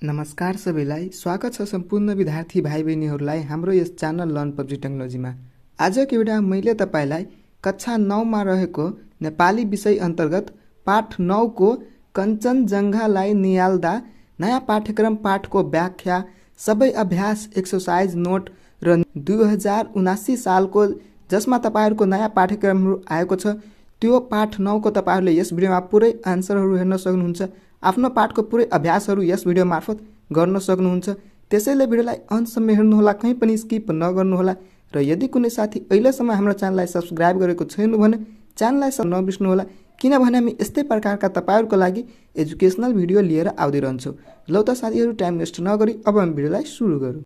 नमस्कार सबैलाई, स्वागत छ सम्पूर्ण विद्यार्थी भाइ बहिनीहरूलाई हाम्रो यस च्यानल लर्न पब्जी टेक्नोलोजीमा। आजको भिडियोमा मैले तपाईलाई कक्षा 9 मा रहेको नेपाली विषय अन्तर्गत पाठ 9 को कञ्चनजङ्घालाई नियाल्दा नयाँ पाठ्यक्रम पाठको व्याख्या, सबै अभ्यास, एक्सरसाइज नोट र 2079 सालको जसमा तपाईहरुको नयाँ पाठ्यक्रमहरु आएको छ त्यो पाठ 9 को तपाईहरुले यस भिडियोमा पुरै आन्सरहरु हेर्न सक्नुहुन्छ। आफ्नो पाठको पुरै अभ्यासहरु यस भिडियो मार्फत गर्न सक्नुहुन्छ। त्यसैले भिडियोलाई अन्तसम्म हेर्नुहोला, कहीँ पनि स्किप नगर्नुहोला र यदि कुनै साथी अहिलेसम्म हाम्रो च्यानललाई सब्स्क्राइब गरेको छैन भने च्यानललाई सब्स्क्राइब नबिर्सनुहोला, किनभने हामी यस्तै प्रकारका तपाईहरुको लागि एजुकेशनल भिडियो लिएर आउँदै रहन्छौँ। लौ त साथीहरु, टाइम वेस्ट नगरी अब हामी भिडियोलाई सुरु गरौँ।